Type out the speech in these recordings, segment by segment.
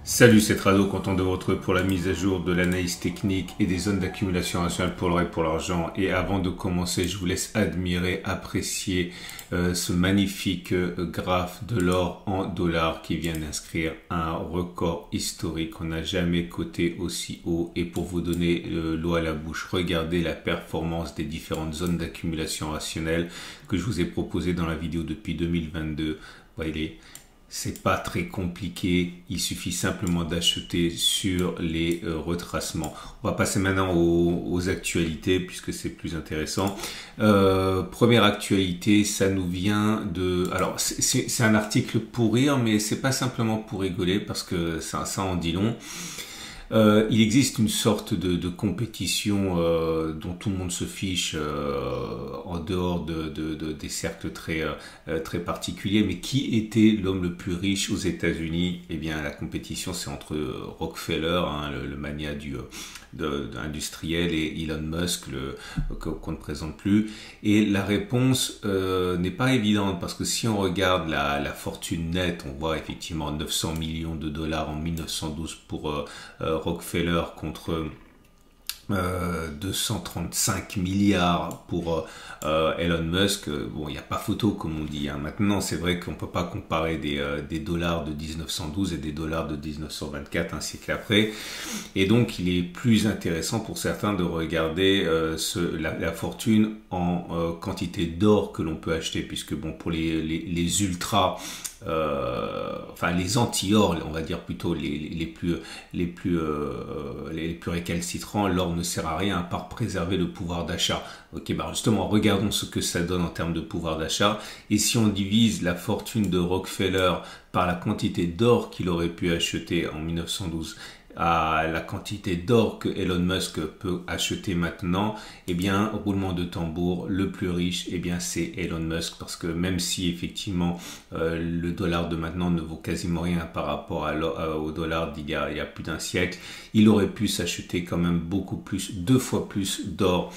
Salut, c'est Trado, content de vous retrouver pour la mise à jour de l'analyse technique et des zones d'accumulation nationale pour l'or et pour l'argent. Et avant de commencer, je vous laisse admirer, apprécier ce magnifique graphe de l'or en dollars qui vient d'inscrire un record historique. On n'a jamais coté aussi haut. Et pour vous donner l'eau à la bouche, regardez la performance des différentes zones d'accumulation rationnelle que je vous ai proposées dans la vidéo depuis 2022. Voyez, c'est pas très compliqué, il suffit simplement d'acheter sur les retracements. On va passer maintenant aux actualités puisque c'est plus intéressant. Première actualité, ça nous vient de... Alors c'est un article pour rire, mais c'est pas simplement pour rigoler parce que ça en dit long. Il existe une sorte de compétition dont tout le monde se fiche en dehors des cercles très particuliers. Mais qui était l'homme le plus riche aux États-Unis? Eh bien, la compétition, c'est entre Rockefeller, hein, le mania industriel, et Elon Musk, qu'on ne présente plus. Et la réponse n'est pas évidente parce que si on regarde la fortune nette, on voit effectivement 900 millions de dollars en 1912 pour Rockefeller contre 235 milliards pour Elon Musk. Bon, il n'y a pas photo comme on dit, hein. Maintenant, c'est vrai qu'on ne peut pas comparer des dollars de 1912 et des dollars de 1924, un siècle après. Et donc, il est plus intéressant pour certains de regarder la fortune en quantité d'or que l'on peut acheter, puisque bon, pour les ultras, enfin les anti-or, on va dire plutôt les plus récalcitrants, l'or ne sert à rien à part préserver le pouvoir d'achat. Ok, bah justement, regardons ce que ça donne en termes de pouvoir d'achat. Et si on divise la fortune de Rockefeller par la quantité d'or qu'il aurait pu acheter en 1912 à la quantité d'or que Elon Musk peut acheter maintenant, eh bien, roulement de tambour, le plus riche, eh bien, c'est Elon Musk, parce que même si effectivement le dollar de maintenant ne vaut quasiment rien par rapport au dollar d'il y a plus d'un siècle, il aurait pu s'acheter quand même beaucoup plus, 2 fois plus d'or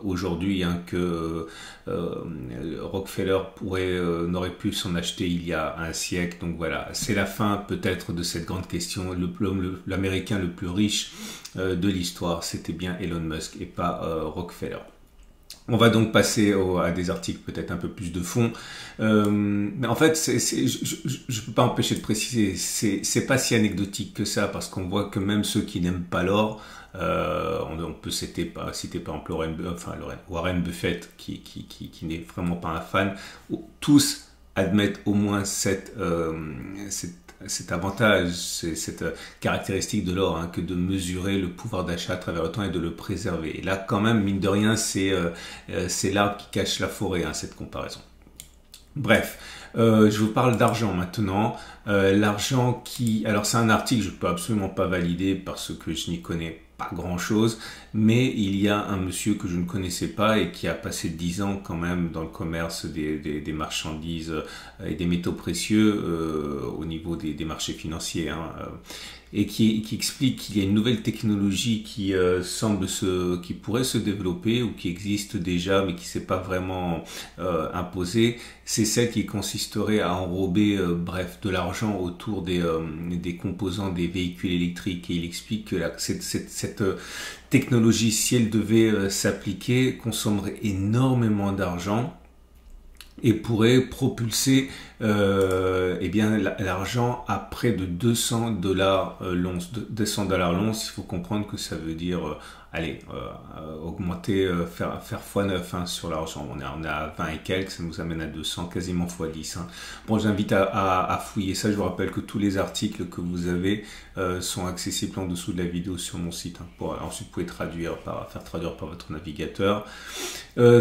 aujourd'hui, hein, que Rockefeller n'aurait pu s'en acheter il y a un siècle. Donc voilà, c'est la fin peut-être de cette grande question. L'américain le plus riche de l'histoire, c'était bien Elon Musk et pas Rockefeller. On va donc passer à des articles peut-être un peu plus de fond. Mais en fait, je peux pas empêcher de préciser, c'est pas si anecdotique que ça, parce qu'on voit que même ceux qui n'aiment pas l'or, on peut citer par exemple Warren Buffett, qui n'est vraiment pas un fan, tous admettent au moins cet avantage, cette caractéristique de l'or, hein, que de mesurer le pouvoir d'achat à travers le temps et de le préserver. Et là, quand même, mine de rien, c'est l'arbre qui cache la forêt, hein, cette comparaison. Bref, je vous parle d'argent maintenant. L'argent alors c'est un article que je peux absolument pas valider parce que je n'y connais pas grand chose, mais il y a un monsieur que je ne connaissais pas et qui a passé 10 ans quand même dans le commerce des marchandises et des métaux précieux au niveau des marchés financiers, hein, et qui explique qu'il y a une nouvelle technologie qui pourrait se développer ou qui existe déjà mais qui s'est pas vraiment imposée. C'est celle qui consisterait à enrober de l'argent autour des composants des véhicules électriques, et il explique que cette technologie, si elle devait s'appliquer, consommerait énormément d'argent et pourrait propulser l'argent à près de 200 dollars l'once. 200 dollars l'once, il faut comprendre que ça veut dire augmenter, faire x9, hein, sur l'argent. On est à 20 et quelques, ça nous amène à 200, quasiment x10. Hein. Bon, j'invite à fouiller ça. Je vous rappelle que tous les articles que vous avez sont accessibles en dessous de la vidéo sur mon site. Hein. Ensuite, vous pouvez faire traduire par votre navigateur.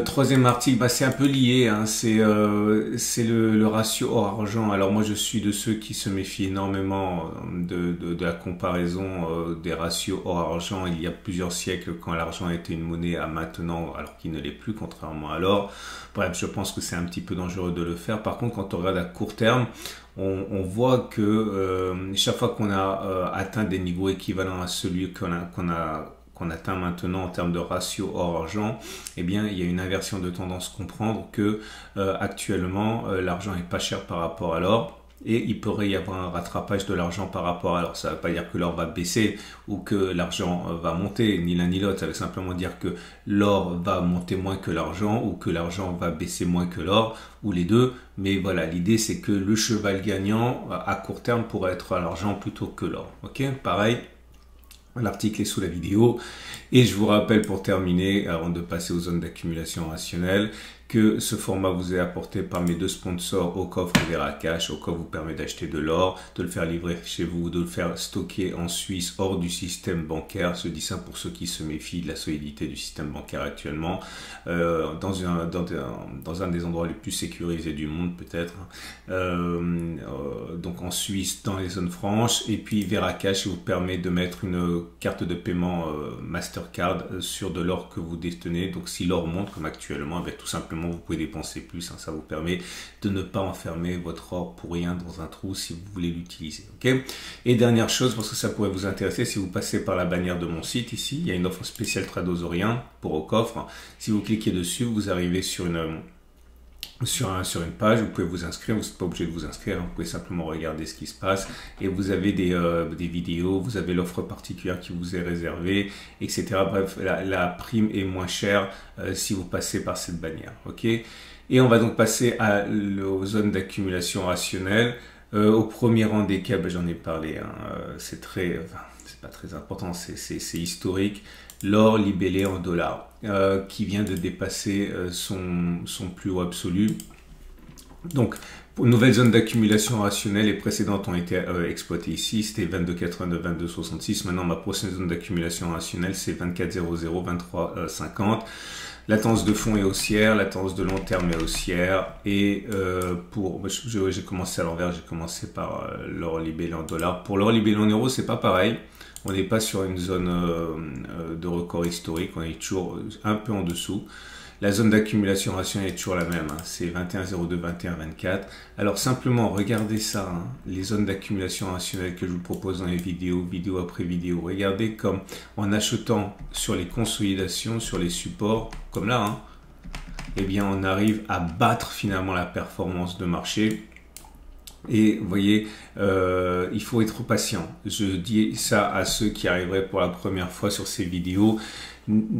Troisième article, c'est un peu lié, hein, c'est le ratio or-argent. Alors moi, je suis de ceux qui se méfient énormément de la comparaison des ratios or-argent il y a plusieurs siècles, quand l'argent était une monnaie, à maintenant, alors qu'il ne l'est plus, contrairement à l'or. Bref, je pense que c'est un petit peu dangereux de le faire. Par contre, quand on regarde à court terme, on voit que chaque fois qu'on a atteint des niveaux équivalents à celui qu'on atteint maintenant en termes de ratio or-argent, eh bien, il y a une inversion de tendance. Comprendre que actuellement, l'argent est pas cher par rapport à l'or. et il pourrait y avoir un rattrapage de l'argent par rapport à l'or. Ça ne veut pas dire que l'or va baisser ou que l'argent va monter, ni l'un ni l'autre. Ça veut simplement dire que l'or va monter moins que l'argent ou que l'argent va baisser moins que l'or, ou les deux. Mais voilà, l'idée c'est que le cheval gagnant à court terme pourrait être l'argent plutôt que l'or. Ok, pareil. L'article est sous la vidéo. Et je vous rappelle pour terminer, avant de passer aux zones d'accumulation rationnelle, que ce format vous est apporté par mes deux sponsors, Aucoffre et Veracash. Aucoffre vous permet d'acheter de l'or, de le faire livrer chez vous, de le faire stocker en Suisse hors du système bancaire. Je dis ça pour ceux qui se méfient de la solidité du système bancaire actuellement, dans un des endroits les plus sécurisés du monde peut-être. Donc en Suisse, dans les zones franches. Et puis Veracash vous permet de mettre une carte de paiement Mastercard sur de l'or que vous détenez. Donc si l'or monte comme actuellement, ben, tout simplement vous pouvez dépenser plus, hein. Ça vous permet de ne pas enfermer votre or pour rien dans un trou si vous voulez l'utiliser. Okay, et dernière chose, parce que ça pourrait vous intéresser, si vous passez par la bannière de mon site ici, il y a une offre spéciale Tradosorien pour Aucoffre. Si vous cliquez dessus, vous arrivez sur une page, vous pouvez vous inscrire, vous n'êtes pas obligé de vous inscrire, vous pouvez simplement regarder ce qui se passe et vous avez des vidéos, vous avez l'offre particulière qui vous est réservée, etc. Bref, la prime est moins chère si vous passez par cette bannière. Ok, et on va donc passer aux zones d'accumulation rationnelle. Au premier rang des cas, ben, j'en ai parlé, hein, c'est pas très important, c'est historique. L'or libellé en dollars, qui vient de dépasser son plus haut absolu. Donc, pour une nouvelle zone d'accumulation rationnelle, les précédentes ont été exploitées ici, c'était 22,89, 22,66. Maintenant, ma prochaine zone d'accumulation rationnelle, c'est 24,00, 23,50. La tendance de fond est haussière, la tendance de long terme est haussière. Et j'ai commencé à l'envers, j'ai commencé par l'or libellé en dollars. Pour l'or libellé en euros, c'est pas pareil. On n'est pas sur une zone de record historique, on est toujours un peu en dessous. La zone d'accumulation rationnelle est toujours la même, hein, c'est 21,02, 21,24. Alors simplement, regardez ça, hein, les zones d'accumulation rationnelle que je vous propose dans les vidéos, vidéo après vidéo. Regardez comme en achetant sur les consolidations, sur les supports, comme là, hein, eh bien on arrive à battre finalement la performance de marché. Et vous voyez, il faut être patient. Je dis ça à ceux qui arriveraient pour la première fois sur ces vidéos.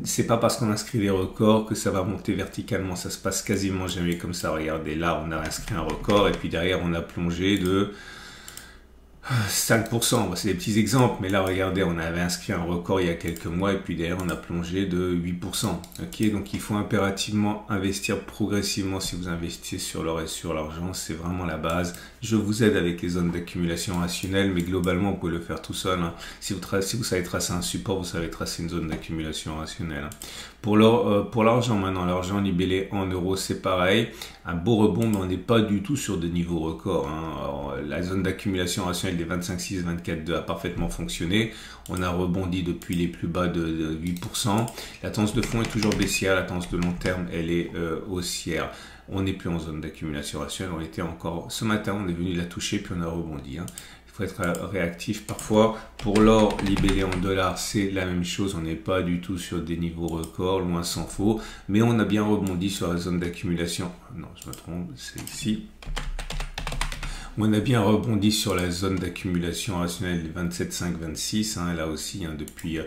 C'est pas parce qu'on inscrit des records que ça va monter verticalement. Ça se passe quasiment jamais comme ça. Regardez, là, on a inscrit un record et puis derrière, on a plongé de 5%, c'est des petits exemples, mais là regardez, on avait inscrit un record il y a quelques mois et puis derrière on a plongé de 8%. Ok, donc il faut impérativement investir progressivement si vous investissez sur l'or et sur l'argent, c'est vraiment la base. Je vous aide avec les zones d'accumulation rationnelle, mais globalement vous pouvez le faire tout seul, hein. Si vous savez tracer un support, vous savez tracer une zone d'accumulation rationnelle, hein. Pour l'argent maintenant, l'argent libellé en euros, c'est pareil. Un beau rebond, mais on n'est pas du tout sur des niveaux records, hein. Alors, la zone d'accumulation rationnelle des 25,6, 24,2 a parfaitement fonctionné. On a rebondi depuis les plus bas de 8%. La tendance de fond est toujours baissière. La tendance de long terme, elle est haussière. On n'est plus en zone d'accumulation rationnelle. On était encore ce matin, on est venu la toucher, puis on a rebondi, hein. Il faut être réactif parfois. Pour l'or libellé en dollars, c'est la même chose. On n'est pas du tout sur des niveaux records, loin s'en faut. Mais on a bien rebondi sur la zone d'accumulation. Non, je me trompe, c'est ici. On a bien rebondi sur la zone d'accumulation rationnelle des 27,5, 26. Hein, là aussi, hein, depuis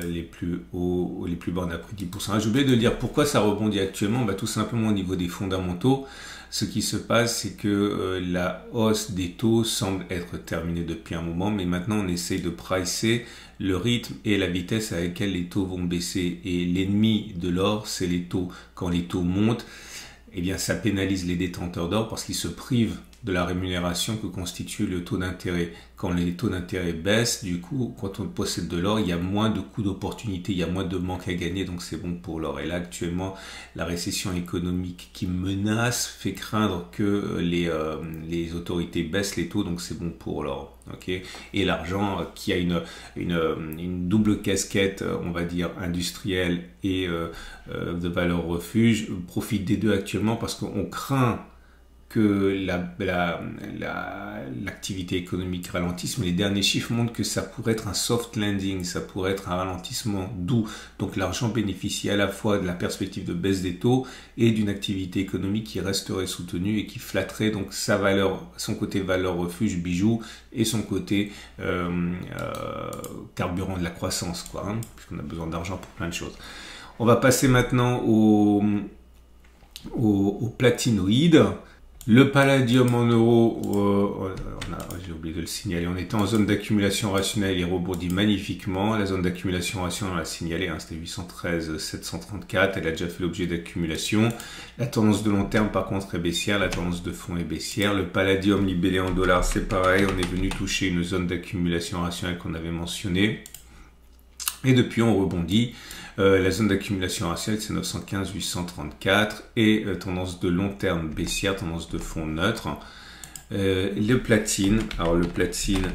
les plus hauts, les plus bas, on a pris 10%. J'ai oublié de dire pourquoi ça rebondit actuellement. Bah, tout simplement au niveau des fondamentaux. Ce qui se passe, c'est que la hausse des taux semble être terminée depuis un moment, mais maintenant on essaye de pricer le rythme et la vitesse avec laquelle les taux vont baisser. Et l'ennemi de l'or, c'est les taux. Quand les taux montent, eh bien ça pénalise les détenteurs d'or parce qu'ils se privent de la rémunération que constitue le taux d'intérêt. Quand les taux d'intérêt baissent, du coup, quand on possède de l'or, il y a moins de coûts d'opportunité, il y a moins de manque à gagner, donc c'est bon pour l'or. Et là, actuellement, la récession économique qui menace fait craindre que les autorités baissent les taux, donc c'est bon pour l'or. Okay, et l'argent qui a une double casquette, on va dire industrielle et de valeur refuge, profite des deux actuellement parce qu'on craint que l'activité économique ralentisse, mais les derniers chiffres montrent que ça pourrait être un soft landing, ça pourrait être un ralentissement doux. Donc l'argent bénéficie à la fois de la perspective de baisse des taux et d'une activité économique qui resterait soutenue et qui flatterait donc sa valeur, son côté valeur refuge bijou et son côté carburant de la croissance, quoi, hein, puisqu'on a besoin d'argent pour plein de choses. On va passer maintenant au platinoïde. Le palladium en euros, j'ai oublié de le signaler, on était en zone d'accumulation rationnelle, il rebondit magnifiquement. La zone d'accumulation rationnelle, on l'a signalé, hein, c'était 813 734, elle a déjà fait l'objet d'accumulation. La tendance de long terme par contre est baissière, la tendance de fond est baissière. Le palladium libellé en dollars, c'est pareil, on est venu toucher une zone d'accumulation rationnelle qu'on avait mentionnée. Et depuis on rebondit. La zone d'accumulation rationnelle c'est 915 834 et tendance de long terme baissière, tendance de fond neutre. Le platine, alors le platine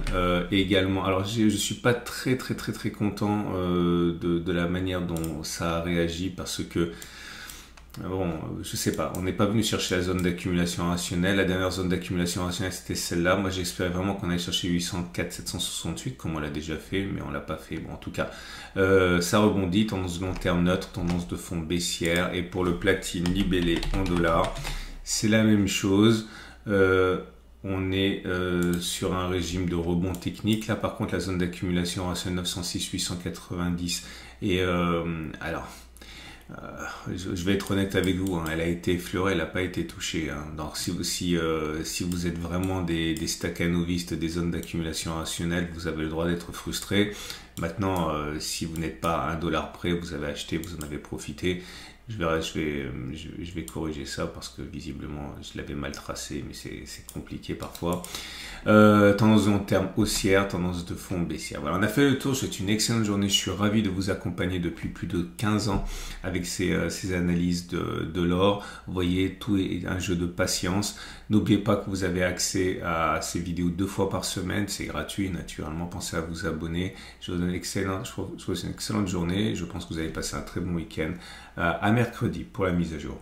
également, alors je suis pas très content de la manière dont ça a réagi parce que bon, je sais pas, on n'est pas venu chercher la zone d'accumulation rationnelle. La dernière zone d'accumulation rationnelle c'était celle-là. Moi j'espérais vraiment qu'on allait chercher 804 768 comme on l'a déjà fait, mais on l'a pas fait. Bon, en tout cas, ça rebondit, tendance de long terme neutre, tendance de fond baissière. Et pour le platine libellé en dollars, c'est la même chose. On est sur un régime de rebond technique. Là par contre la zone d'accumulation rationnelle 906 890 et alors je vais être honnête avec vous, hein, elle a été effleurée, elle n'a pas été touchée. Hein. Donc si vous êtes vraiment des staccanovistes des zones d'accumulation rationnelle, vous avez le droit d'être frustré. Maintenant, si vous n'êtes pas à $1 près, vous avez acheté, vous en avez profité. Je vais corriger ça parce que visiblement je l'avais mal tracé, mais c'est compliqué parfois. Tendance de long terme haussière, tendance de fond baissière. Voilà, on a fait le tour, c'est une excellente journée, je suis ravi de vous accompagner depuis plus de 15 ans avec ces analyses de l'or. Vous voyez, tout est un jeu de patience. N'oubliez pas que vous avez accès à ces vidéos 2 fois par semaine, c'est gratuit naturellement, pensez à vous abonner. Je vous souhaite une excellente journée, je pense que vous allez passer un très bon week-end. À mercredi pour la mise à jour.